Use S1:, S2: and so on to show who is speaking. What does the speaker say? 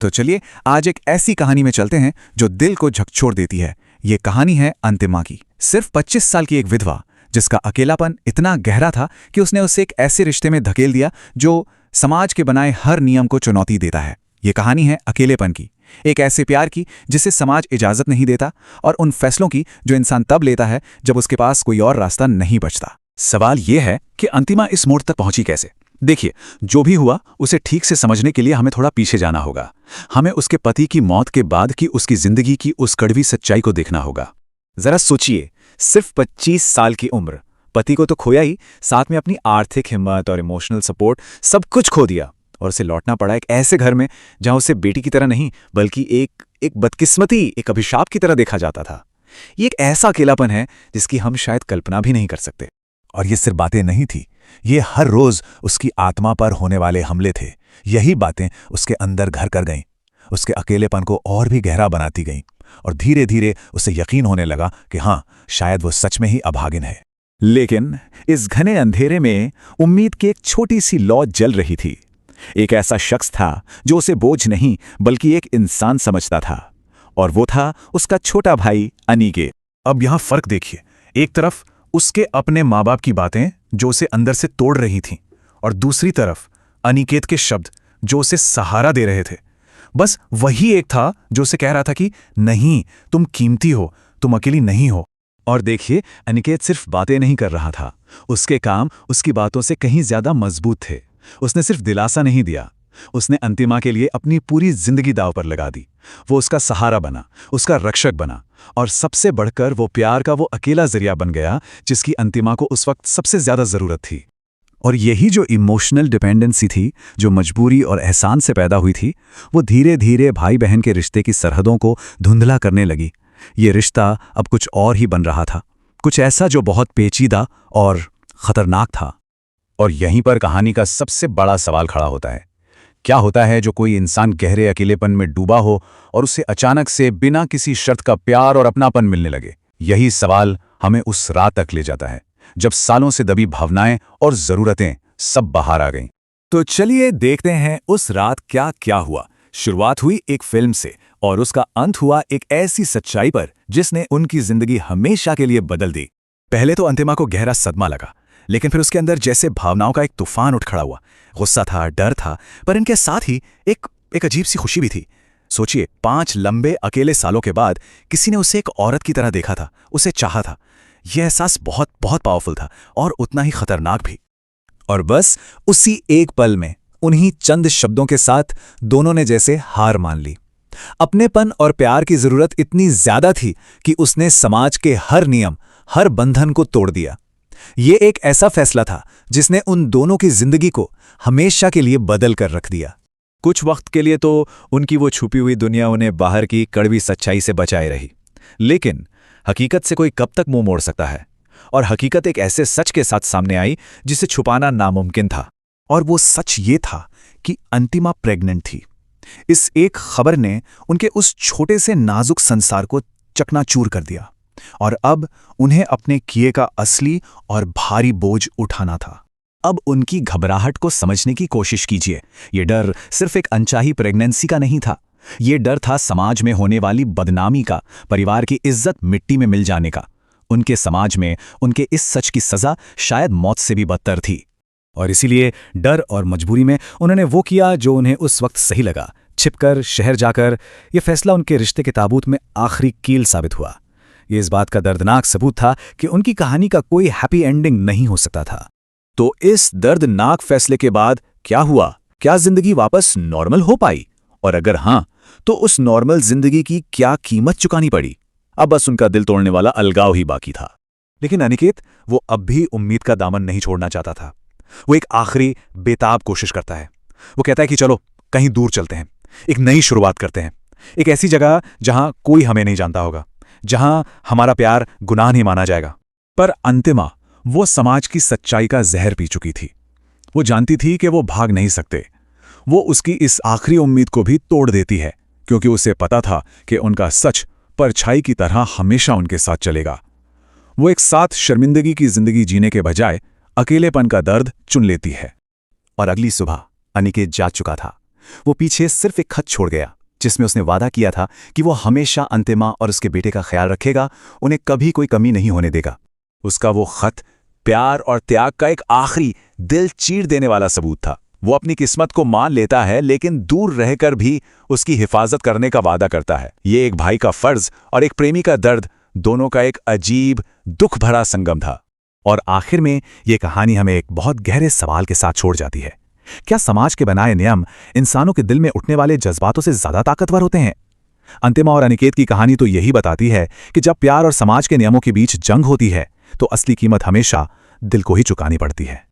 S1: तो चलिए आज एक ऐसी कहानी में चलते हैं जो दिल को झकझोर देती है। ये कहानी है अंतिमा की। सिर्फ 25 साल की एक विधवा जिसका अकेलापन इतना गहरा था कि उसने उसे एक ऐसे रिश्ते में धकेल दिया जो समाज के बनाए हर नियम को चुनौती देता है। ये कहानी है अकेलेपन की, एक ऐसे प्यार की जिसे समाज इजाजत नहीं देता, और उन फैसलों की जो इंसान तब लेता है जब उसके पास कोई और रास्ता नहीं बचता। सवाल यह है कि अंतिमा इस मोड़ तक पहुंची कैसे। देखिए, जो भी हुआ उसे ठीक से समझने के लिए हमें थोड़ा पीछे जाना होगा। हमें उसके पति की मौत के बाद की उसकी जिंदगी की उस कड़वी सच्चाई को देखना होगा। जरा सोचिए, सिर्फ 25 साल की उम्र, पति को तो खोया ही, साथ में अपनी आर्थिक हिम्मत और इमोशनल सपोर्ट सब कुछ खो दिया, और उसे लौटना पड़ा एक ऐसे घर में जहां उसे बेटी की तरह नहीं बल्कि एक बदकिस्मती, एक अभिशाप की तरह देखा जाता था। ये एक ऐसा अकेलापन है जिसकी हम शायद कल्पना भी नहीं कर सकते।
S2: और ये सिर्फ बातें नहीं थी, ये हर रोज उसकी आत्मा पर होने वाले हमले थे। यही बातें उसके अंदर घर कर गईं, उसके अकेलेपन को और भी गहरा बनाती गईं, और धीरे धीरे उसे यकीन होने लगा कि हाँ, शायद वो सच में ही अभागिन है।
S1: लेकिन इस घने अंधेरे में उम्मीद की एक छोटी सी लौ जल रही थी। एक ऐसा शख्स था जो उसे बोझ नहीं बल्कि एक इंसान समझता था, और वो था उसका छोटा भाई अनिकेत।
S2: अब यहां फर्क देखिए, एक तरफ उसके अपने माँ बाप की बातें जो उसे अंदर से तोड़ रही थीं, और दूसरी तरफ अनिकेत के शब्द जो उसे सहारा दे रहे थे। बस वही एक था जो उसे कह रहा था कि नहीं, तुम कीमती हो, तुम अकेली नहीं हो।
S1: और देखिए, अनिकेत सिर्फ बातें नहीं कर रहा था, उसके काम उसकी बातों से कहीं ज्यादा मजबूत थे। उसने सिर्फ दिलासा नहीं दिया, उसने अंतिमा के लिए अपनी पूरी जिंदगी दांव पर लगा दी। वो उसका सहारा बना, उसका रक्षक बना, और सबसे बढ़कर वो प्यार का वो अकेला जरिया बन गया जिसकी अंतिमा को उस वक्त सबसे ज्यादा जरूरत थी। और यही जो इमोशनल डिपेंडेंसी थी, जो मजबूरी और एहसान से पैदा हुई थी, वो धीरे धीरे भाई बहन के रिश्ते की सरहदों को धुंधला करने लगी। ये रिश्ता अब कुछ और ही बन रहा था, कुछ ऐसा जो बहुत पेचीदा और खतरनाक था।
S2: और यहीं पर कहानी का सबसे बड़ा सवाल खड़ा होता है। क्या होता है जो कोई इंसान गहरे अकेलेपन में डूबा हो और उसे अचानक से बिना किसी शर्त का प्यार और अपनापन मिलने लगे? यही सवाल हमें उस रात तक ले जाता है जब सालों से दबी भावनाएं और जरूरतें सब बाहर आ गईं।
S1: तो चलिए देखते हैं उस रात क्या क्या हुआ। शुरुआत हुई एक फिल्म से, और उसका अंत हुआ एक ऐसी सच्चाई पर जिसने उनकी जिंदगी हमेशा के लिए बदल दी। पहले तो अंतिमा को गहरा सदमा लगा, लेकिन फिर उसके अंदर जैसे भावनाओं का एक तूफान उठ खड़ा हुआ। गुस्सा था, डर था, पर इनके साथ ही एक अजीब सी खुशी भी थी। सोचिए, 5 लंबे अकेले सालों के बाद किसी ने उसे एक औरत की तरह देखा था, उसे चाहा था। यह एहसास बहुत बहुत पावरफुल था और उतना ही खतरनाक भी। और बस उसी एक पल में, उन्हीं चंद शब्दों के साथ, दोनों ने जैसे हार मान ली। अपनेपन और प्यार की जरूरत इतनी ज्यादा थी कि उसने समाज के हर नियम, हर बंधन को तोड़ दिया। ये एक ऐसा फैसला था जिसने उन दोनों की जिंदगी को हमेशा के लिए बदल कर रख दिया। कुछ वक्त के लिए तो उनकी वो छुपी हुई दुनिया उन्हें बाहर की कड़वी सच्चाई से बचाए रही, लेकिन हकीकत से कोई कब तक मुंह मोड़ सकता है। और हकीकत एक ऐसे सच के साथ सामने आई जिसे छुपाना नामुमकिन था। और वो सच ये था कि अंतिमा प्रेग्नेंट थी। इस एक खबर ने उनके उस छोटे से नाजुक संसार को चकनाचूर कर दिया, और अब उन्हें अपने किए का असली और भारी बोझ उठाना था। अब उनकी घबराहट को समझने की कोशिश कीजिए। ये डर सिर्फ एक अनचाही प्रेगनेंसी का नहीं था, ये डर था समाज में होने वाली बदनामी का, परिवार की इज्जत मिट्टी में मिल जाने का। उनके समाज में उनके इस सच की सजा शायद मौत से भी बदतर थी। और इसीलिए डर और मजबूरी में उन्होंने वो किया जो उन्हें उस वक्त सही लगा। छिपकर, शहर जाकर। ये फैसला उनके रिश्ते के ताबूत में आखिरी कील साबित हुआ। ये इस बात का दर्दनाक सबूत था कि उनकी कहानी का कोई हैप्पी एंडिंग नहीं हो सकता था। तो इस दर्दनाक फैसले के बाद क्या हुआ? क्या जिंदगी वापस नॉर्मल हो पाई? और अगर हां, तो उस नॉर्मल जिंदगी की क्या कीमत चुकानी पड़ी? अब बस उनका दिल तोड़ने वाला अलगाव ही बाकी था। लेकिन अनिकेत, वो अब भी उम्मीद का दामन नहीं छोड़ना चाहता था। वो एक आखिरी बेताब कोशिश करता है। वो कहता है कि चलो कहीं दूर चलते हैं, एक नई शुरुआत करते हैं, एक ऐसी जगह जहां कोई हमें नहीं जानता होगा, जहां हमारा प्यार गुनाह नहीं माना जाएगा। पर अंतिमा वो समाज की सच्चाई का जहर पी चुकी थी। वो जानती थी कि वो भाग नहीं सकते। वो उसकी इस आखिरी उम्मीद को भी तोड़ देती है, क्योंकि उसे पता था कि उनका सच परछाई की तरह हमेशा उनके साथ चलेगा। वो एक साथ शर्मिंदगी की जिंदगी जीने के बजाय अकेलेपन का दर्द चुन लेती है। और अगली सुबह अनिकेत जाग चुका था। वो पीछे सिर्फ एक खत छोड़ गया जिसमें उसने वादा किया था कि वो हमेशा अंतिमा और उसके बेटे का ख्याल रखेगा, उन्हें कभी कोई कमी नहीं होने देगा। उसका वो खत प्यार और त्याग का एक आखिरी दिल चीर देने वाला सबूत था। वो अपनी किस्मत को मान लेता है लेकिन दूर रहकर भी उसकी हिफाजत करने का वादा करता है। ये एक भाई का फर्ज और एक प्रेमी का दर्द, दोनों का एक अजीब दुख भरा संगम था। और आखिर में ये कहानी हमें एक बहुत गहरे सवाल के साथ छोड़ जाती है। क्या समाज के बनाए नियम इंसानों के दिल में उठने वाले जज्बातों से ज्यादा ताकतवर होते हैं? अंतिमा और अनिकेत की कहानी तो यही बताती है कि जब प्यार और समाज के नियमों के बीच जंग होती है तो असली कीमत हमेशा दिल को ही चुकानी पड़ती है।